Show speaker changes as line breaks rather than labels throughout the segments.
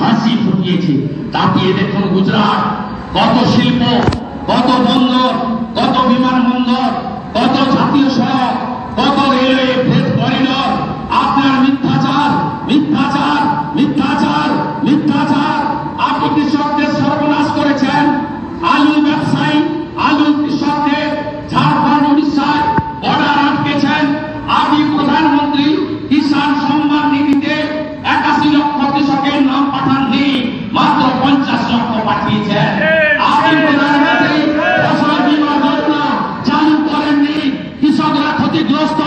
হাসি ফুটিয়েছে। তাকিয়ে দেখুন গুজরাট, কত শিল্প, কত বন্দর, কত বিমানবন্দর, কত জাতীয় সড়ক, কত রেলওয়ে ফ্রেট করিডর। আপনার মিথ্যাচার, মিথ্যাচার, মিথ্যাচার, মিথ্যাচার। আপনি কৃষকদের সর্বনাশ করেছেন। আলু ব্যবসায়ী, আলু কৃষকদের ঝাড়খণ্ড উড়িষ্যায় বর্ডার আটকেছেন। আপনি প্রধানমন্ত্রী কিষাণ সম্মান নিধিতে 81 লক্ষ কৃষকের নাম পাঠাননি, মাত্র 50 লক্ষ পাঠিয়েছেন। আপনি প্রধানমন্ত্রী ফসল বীমা যোজনা চালু করেননি, কৃষকরা ক্ষতিগ্রস্ত।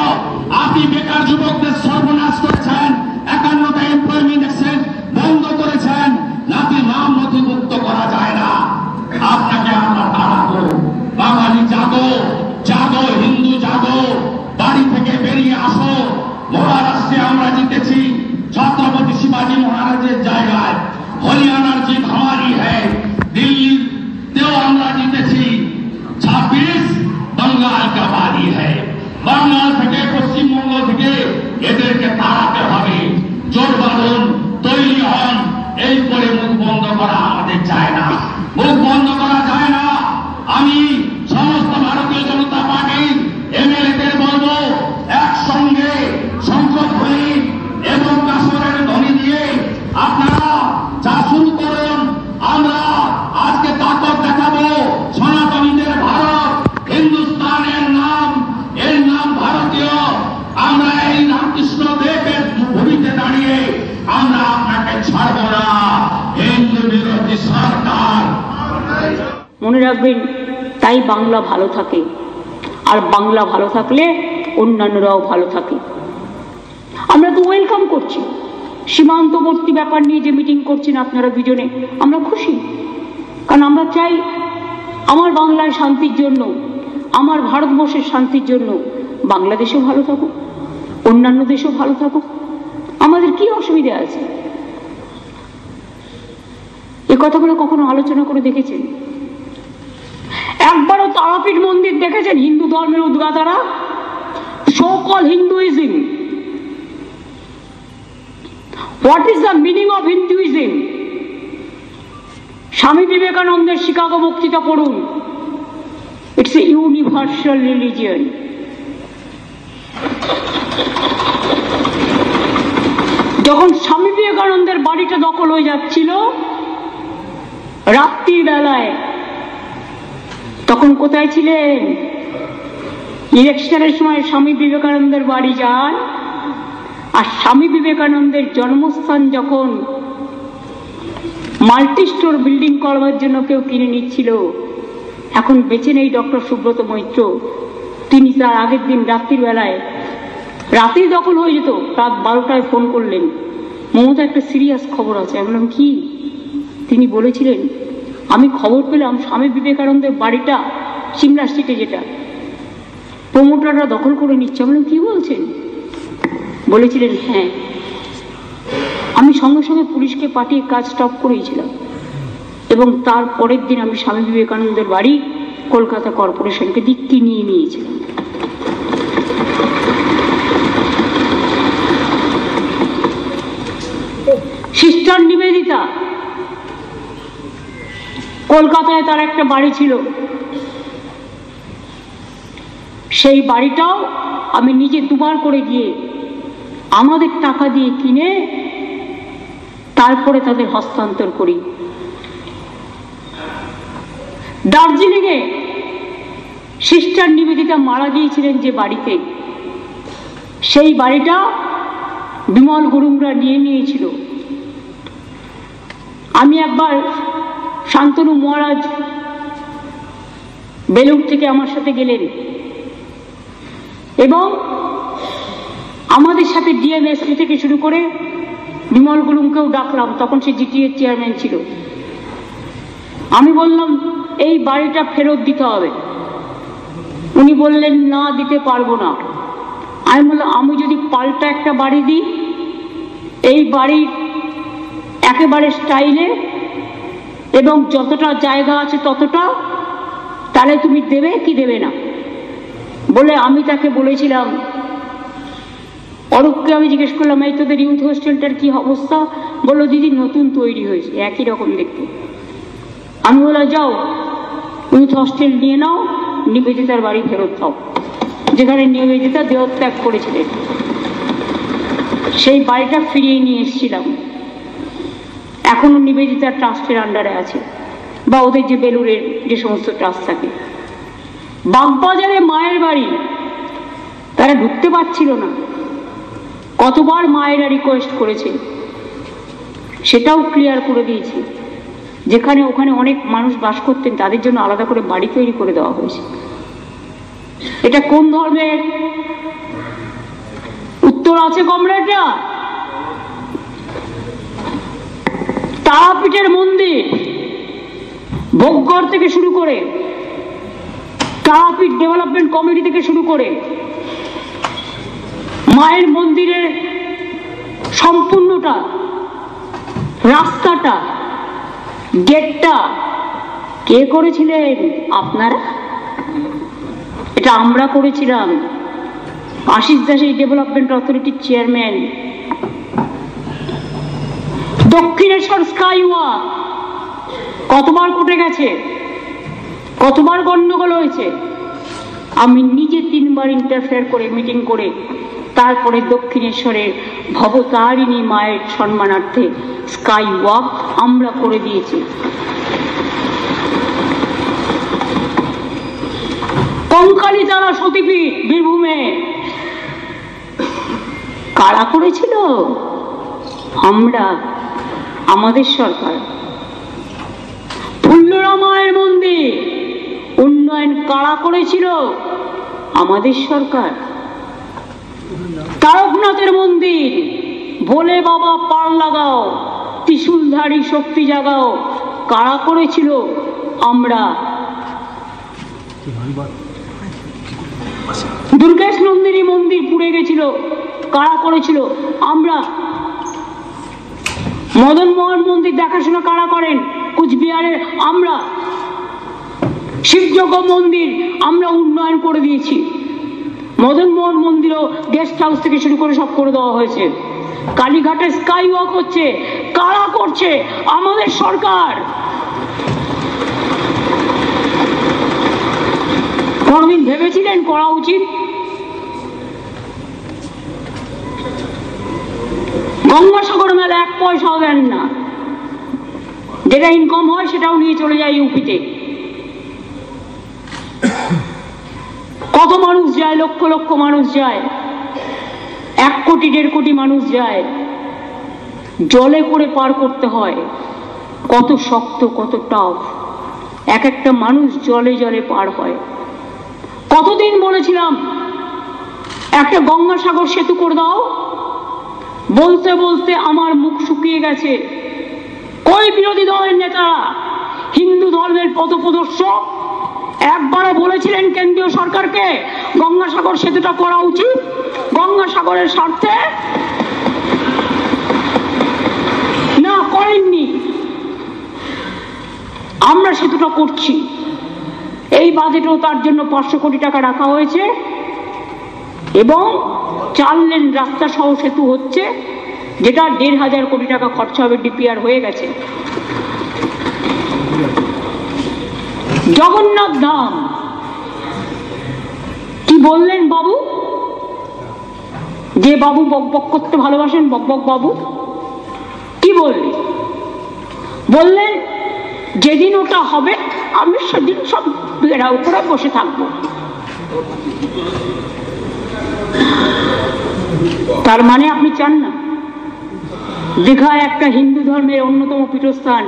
আপনি বেকার যুবকদের সর্বনাশ করেছেন। 51টা এমপ্লয়মেন্ট এক্সচেঞ্জ বন্ধ করেছেন। যাতে নাম নথিভুক্ত করা যায় না। আপনাকে আমরা তাড়াবো। বাঙালি জাগো, জাগো, হিন্দু জাগো, বাড়ি থেকে বেরিয়ে আসো। মহারাষ্ট্রে আমরা জিতেছি ছত্রপতি শিবাজী মহারাজের জায়গায়। হরিয়ানার জিত হামারি হ্যায়। দিল্লিতেও আমরা জিতেছি। 26 বাঙ্গাল কা বাড়ি হ্যায়। বাঙ্গাল থেকে, পশ্চিমবঙ্গ থেকে এদেরকে তাড়াতে হবে। জোর বাঁধুন, তৈরি হন। এই করে মুখ বন্ধ করা আমাদের চায় না, মুখ বন্ধ করা যায় না। আমি সমস্ত ভারতীয় জনতা পার্টির এমএলএদের বলবো, একসঙ্গে শঙ্খধ্বনি এবং কাসরের ধ্বনি দিয়ে আপনারা যা শুরু করুন। আমরা আজকে তাকত দেখাবো। সনাতনীদের ভারত, হিন্দুস্তানের নাম, এর নাম ভারতীয়। আমরা এই রামকৃষ্ণ দেবের ভূমিতে দাঁড়িয়ে আমরা আপনাকে ছাড়বো না। হিন্দু বিরোধী সরকার।
মনে রাখবেন, তাই বাংলা ভালো থাকে। আর বাংলা ভালো থাকলে অন্যান্যরাও ভালো থাকে। আমরা তো ওয়েলকাম করছি সীমান্তবর্তী ব্যাপার নিয়ে যে মিটিং করছেন আপনারা দুজনে, আমরা খুশি। কারণ আমরা চাই আমার বাংলায় শান্তির জন্য, আমার ভারতবর্ষের শান্তির জন্য বাংলাদেশও ভালো থাকুক, অন্যান্য দেশও ভালো থাকুক। আমাদের কি অসুবিধা আছে? এ কথাগুলো কখনো আলোচনা করে দেখেছেন? একবারও তারাপীঠ মন্দির দেখেছেন হিন্দু ধর্মের উদ্গাতারা? So call Hinduism. What is the meaning of Hinduism? Swami বিবেকানন্দের শিকাগো বক্তৃতা পড়ুন। It's a universal religion. যখন স্বামী বিবেকানন্দের বাড়িটা দখল হয়ে যাচ্ছিল রাত্রির বেলায়, তখন কোথায় ছিলেন? ইলেকশনের সময় স্বামী বিবেকানন্দের বাড়ি যান। আর স্বামী বিবেকানন্দের জন্মস্থান যখন মাল্টি স্টোর বিল্ডিং করবার জন্য কেউ কিনে নিচ্ছিল, এখন বেঁচে নেই ডক্টর সুব্রত মৈত্র, তিনি তার আগের দিন রাত্রির বেলায়, রাতেই দখল হয়ে যেত, রাত 12টায় ফোন করলেন, মমতা একটা সিরিয়াস খবর আছে। আমি বললাম কি? তিনি বলেছিলেন, আমি খবর পেলাম স্বামী বিবেকানন্দের বাড়িটা সিমলা স্ট্রিটে, যেটা প্রমোটাররা দখল করে নিচ্ছে। আমি বললাম কি বলছেন? বলেছিলেন হ্যাঁ। আমি সঙ্গে সঙ্গে পুলিশকে পাঠিয়ে কাজ স্টপ করেছিলাম এবং তার পরের দিন আমি স্বামী বিবেকানন্দের বাড়ি কলকাতা কর্পোরেশনকে দিকটি নিয়ে নিয়েছিলাম। সিস্টার নিবেদিতা, কলকাতায় তার একটা বাড়ি ছিল, সেই বাড়িটাও আমি নিজে দুবার করে গিয়ে আমাদের টাকা দিয়ে কিনে তারপরে তাদের হস্তান্তর করি। দার্জিলিংয়ে সিস্টার নিবেদিতা মারা গিয়েছিলেন যে বাড়িতে, সেই বাড়িটা বিমল গুরুংরা নিয়ে নিয়েছিল। আমি একবার শান্তনু মহারাজ বেলুড় থেকে আমার সাথে গেলেন এবং আমাদের সাথে ডিএমএসপি থেকে শুরু করে বিমল গুরুংকেও ডাকলাম, তখন সে জিটিএর চেয়ারম্যান ছিল। আমি বললাম এই বাড়িটা ফেরত দিতে হবে। উনি বললেন না, দিতে পারবো না। আমি বললাম আমি যদি পাল্টা একটা বাড়ি দিই, এই বাড়ির একেবারে স্টাইলে এবং যতটা জায়গা আছে ততটা, তাহলে তুমি দেবে কি দেবে না? বলে আমি তাকে বলেছিলাম অরূপকে আমি জিজ্ঞেস করলাম, এই তোদের ইউথ হোস্টেলটার কি অবস্থা? বললো দিদি নতুন তৈরি হয়েছে, একই রকম দেখতে। আমি বললাম যাও ইউথ হোস্টেল নিয়ে নাও, নিবেদিতার বাড়ি ফেরত দাও, যেখানে নিবেদিতা দেহত্যাগ করেছিলেন। সেই বাড়িটা ফিরিয়ে নিয়ে এসেছিলাম, এখনো নিবেদিতার ট্রাস্টের আন্ডারে আছে, বা ওদের যে বেলুরের যে সমস্ত ট্রাস্ট থাকে। বাগবাজারে মায়ের বাড়ি, তারা ঢুকতে পারছিল না, কতবার মায়েরা রিকোয়েস্ট করেছে, সেটাও ক্লিয়ার করে দিয়েছি। যেখানে ওখানে অনেক মানুষ বাস করতেন তাদের জন্য আলাদা করে বাড়ি তৈরি করে দেওয়া হয়েছে। এটা কোন ধর্মের উত্তর আছে কমরেডরা? তারাপীঠের মন্দির ভোগঘর থেকে শুরু করে, তারাপীঠ ডেভেলপমেন্ট কমিটি থেকে শুরু করে, মায়ের মন্দিরের সম্পূর্ণটা, রাস্তাটা, গেটটা কে করেছিলেন? আপনারা। এটা আমরা করেছিলাম। আশিস দাস এই ডেভেলপমেন্ট অথরিটির চেয়ারম্যান। দক্ষিণেশ্বর স্কাইওয়াক কতবার কোর্টে গেছে, কতবার গন্ডগোল হয়েছে। আমি নিজে 3 বার ইন্টারফেয়ার করে মিটিং করে তারপরে দক্ষিণেশ্বরের ভবতারিণী মায়ের সম্মানার্থে স্কাই ওয়াক আমরা করে দিয়েছি। কঙ্কালীতলা সতীপীঠ বীরভূমে কারা করেছিল? আমরা, আমাদের সরকার। ফুল্লরা মায়ের মন্দির উন্নয়ন কারা করেছিল? আমাদের সরকার। তারকনাথের মন্দির, ভোলে বাবা পার লাগাও, ত্রিশূলধারী শক্তি জাগাও, কারা করেছিল? আমরা। দুর্গেশ নন্দিনী মন্দির পুড়ে গেছিল, কারা করেছিল? আমরা। মদন মোহন মন্দির দেখাশোনা কারা করেন? কুচবিহারের আমরা। শিবযজ্ঞ মন্দির আমরা উন্নয়ন করে দিয়েছি। মদন মোহন মন্দিরও গেস্ট হাউস থেকে শুরু করে সব করে দেওয়া হয়েছে। কালীঘাটে স্কাই ওয়াক হচ্ছে, কারা করছে? আমাদের সরকার। কোনদিন ভেবেছিলেন করা উচিত? গঙ্গাসাগর মেলা 1 পয়সাও দেন না, যেটা ইনকাম হয় সেটাও নিয়ে চলে যায় ইউপিতে। কত মানুষ যায়, লক্ষ লক্ষ মানুষ যায়, 1 কোটি 1.5 কোটি মানুষ যায়, জলে করে পার করতে হয়। কত শক্ত, কত টাফ, এক একটা মানুষ জলে জলে পার হয়। কতদিন বলেছিলাম একটা গঙ্গাসাগর সেতু করে দাও, বলতে বলতে আমার মুখ শুকিয়ে গেছে। কই বিরোধী দলের নেতারা, হিন্দু ধর্মের পথপ্রদর্শক, একবারও বলেছিলেন কেন্দ্রীয় সরকারকে গঙ্গাসাগর সেতুটা করা উচিত গঙ্গাসাগরের স্বার্থে? না, করেননি। আমরা সেতুটা করছি। এই বাজেটেও তার জন্য 500 কোটি টাকা রাখা হয়েছে এবং 4 লেন রাস্তা সহ সেতু হচ্ছে, যেটা 1500 কোটি টাকা খরচা হবে। ডিপিআর হয়ে গেছে। জগন্নাথ ধাম কি বললেন বাবু? যে বাবু বকবক করতে ভালোবাসেন, বকবক বাবু কি বললেন? বললেন যেদিন ওটা হবে আমি সেদিন সব বেড়া উপরে বসে থাকবো। তার মানে আপনি চান না দীঘায় একটা হিন্দু ধর্মের অন্যতম পীঠস্থান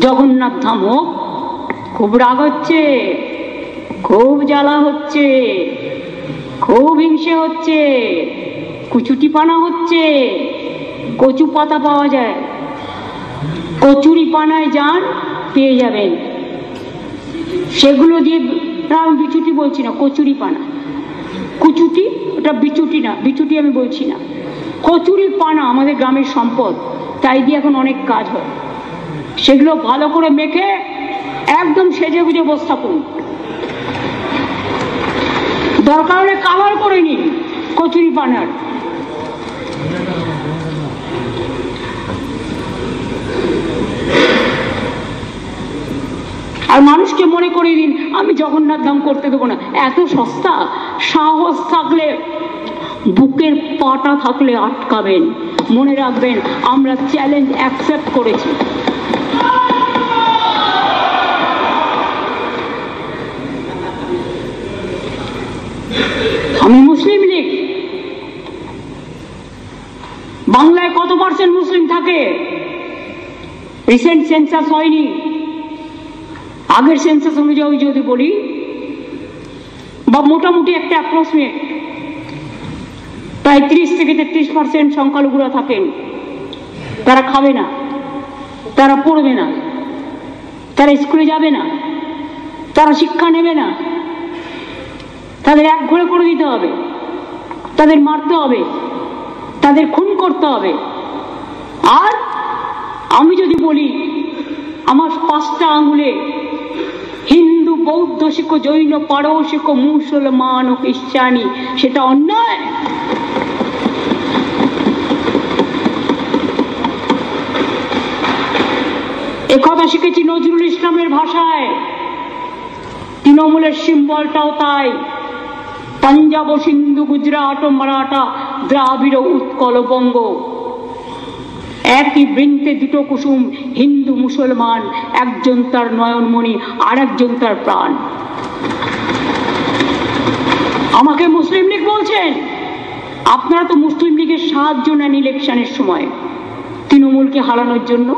জগন্নাথ ধাম হোক? খুব রাগ হচ্ছে, খুব জ্বালা হচ্ছে, খুব হিংসে হচ্ছে, কুচুটি পানা হচ্ছে। কচু পাতা পাওয়া যায়, কচুরি পানায় যান পেয়ে যাবেন। সেগুলো দিয়ে, আমি বিচুটি বলছি না, কচুরি পানা। কুচুটি ওটা বিচুটি না, বিচুটি আমি বলছি না। কচুরি পানা আমাদের গ্রামের সম্পদ, তাই দিয়ে এখন অনেক কাজ হয়। সেগুলো ভালো করে মেখে একদম সেজে গুজে উপস্থাপন, দরকার হলে কালার করে নিন কচুরি পানার, জগন্নাথ ধাম করতে দেবো না। এত সস্তা? সাহস থাকলে, বুকের পাটা থাকলে আটকাবেন। মনে রাখবেন, আমরা চ্যালেঞ্জ অ্যাকসেপ্ট করেছি। আমি মুসলিম লীগ। বাংলায় কত % মুসলিম থাকে? রিসেন্ট সেন্সাস হয়নি, আগের সেন্সাস অনুযায়ী যদি বলি, বা মোটামুটি একটা অ্যাপ্রক্সিমেট প্রায় 30 থেকে 33% সংখ্যালঘুরা থাকেন। তারা খাবে না, তারা পড়বে না, তারা স্কুলে যাবে না, তারা শিক্ষা নেবে না, তাদের একঘরে করে দিতে হবে, তাদের মারতে হবে, তাদের খুন করতে হবে। আর আমি যদি বলি আমার 5টা আঙুলে হিন্দু, বৌদ্ধ, শিখ, জৈন, পারসিক, মুসলমান ও খ্রিস্টানি, সেটা অন্যায়? একথা শিখেছি নজরুল ইসলামের ভাষায়। তৃণমূলের সিম্বলটাও তাই। পাঞ্জাব, সিন্ধু, গুজরাট ও মারাঠা, দ্রাবিড়, উৎকল, বঙ্গ, একই বৃন্তে দুটো কুসুম। হিন্দু মুসলমান, একজন তার নয়নমণি, আর একজন তার প্রাণ। আমাকে মুসলিম লীগ বলছেন? আপনারা তো মুসলিম লীগের সাহায্য নেন ইলেকশনের সময়, তৃণমূলকে হারানোর জন্য,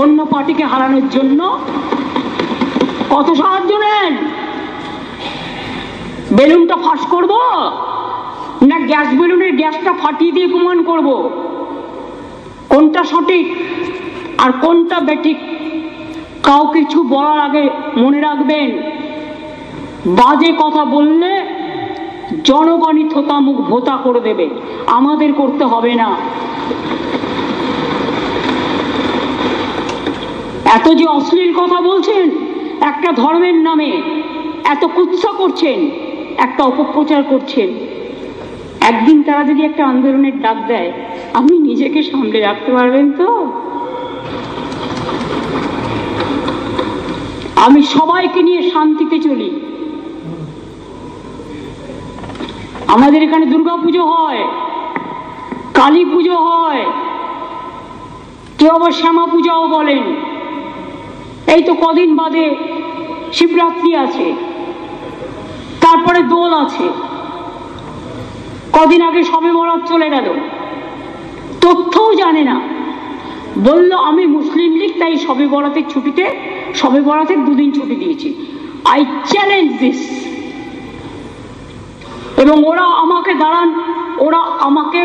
অন্য পার্টিকে হারানোর জন্য। কত সাহায্য নেন? বেলুনটা ফাঁস করব, না গ্যাস বেলুনের গ্যাসটা ফাটিয়ে দিয়ে প্রমাণ করব কোনটা সঠিক আর কোনটা বেঠিক? কাউ কিছু বলার আগে মনে রাখবেন, বাজে কথা বললে জনগণই থোতা মুখ ভোতা করে দেবে, আমাদের করতে হবে না। এত যে অশ্লীল কথা বলছেন একটা ধর্মের নামে, এত কুৎসা করছেন, একটা অপপ্রচার করছেন, একদিন তারা যদি একটা আন্দোলনের ডাক দেয়, আপনি নিজেকে সামলে রাখতে পারবেন তো? আমি সবাইকে নিয়ে শান্তিতে চলি। আমাদের এখানে দুর্গাপুজো হয়, কালী পুজো হয়, কেউ আবার শ্যামা পূজাও বলেন। এই তো কদিন বাদে শিবরাত্রি আছে, তারপরে দোল আছে, কদিন আগে শবে বরাত চলে গেল, তথ্যও জানে না। বলল আমি মুসলিম লীগ, তাই শবে বরাতের ছুটিতে, শবে বরাতের 2 দিন ছুটি দিয়েছি। I challenge this. এবং ওরা আমাকে দাঁড়ান, ওরা আমাকে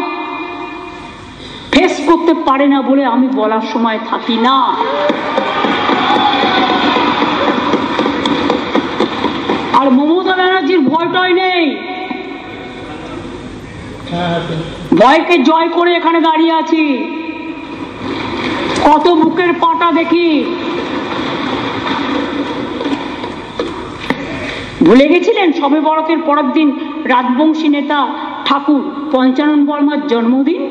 ফেস করতে পারে না বলে আমি বলার সময় থাকি না। আর মমতা ব্যানার্জির ভয়টাই নেই, ভয়কে জয় করে এখানে দাঁড়িয়ে আছি। কত বুকের পাটা দেখি। ভুলে গেছিলেন শবে বরাতের পরের দিন রাজবংশী নেতা ঠাকুর পঞ্চানন বর্মার জন্মদিন?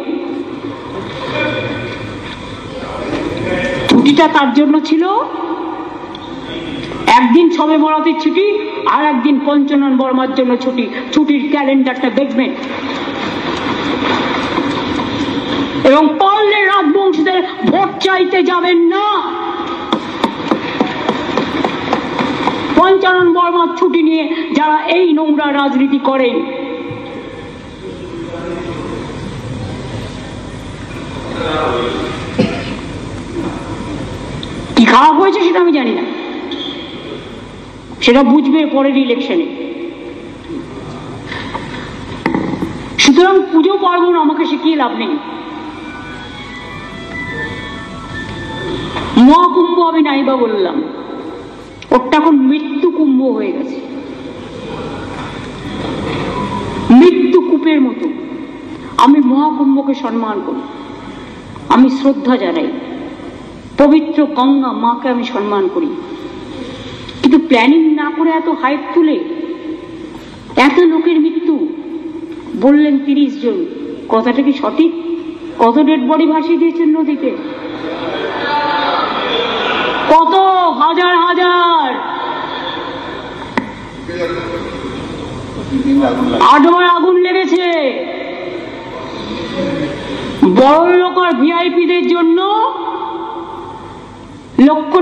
ছুটিটা তার জন্য ছিল। একদিন শবে বরাতের ছুটি, আর একদিন পঞ্চানন বর্মার জন্য ছুটি। ছুটির ক্যালেন্ডারটা দেখবেন। এবং পারলে রাজবংশীদের ভোট চাইতে যাবেন না। পঞ্চানন বর্মার ছুটি নিয়ে যারা এই নোংরা রাজনীতি করেন, কি খারাপ হয়েছে সেটা আমি জানি না, সেটা বুঝবে পরের ইলেকশনে। সুতরাং পুজো পার্বণ আমাকে শিখিয়ে লাভ নেই। মহাকুম্ভ আমি নাইবা বললাম, ওটা এখন মৃত্যু কুম্ভ হয়ে গেছে, মৃত্যু কূপের মতো। আমি মহাকুম্ভকে সম্মান করি, আমি শ্রদ্ধা জানাই, পবিত্র গঙ্গা মাকে আমি সম্মান করি। কিন্তু প্ল্যানিং না করে এত হাইপ তুলে এত লোকের মৃত্যু বললেন 30 জন, কথাটা কি সঠিক? কত ডেড বডি ভাসিয়ে দিয়েছেন নদীতে? কত হাজার হাজার 8বার আগুন লেগেছে। বড় লোক আর ভিআইপিদের জন্য লক্ষ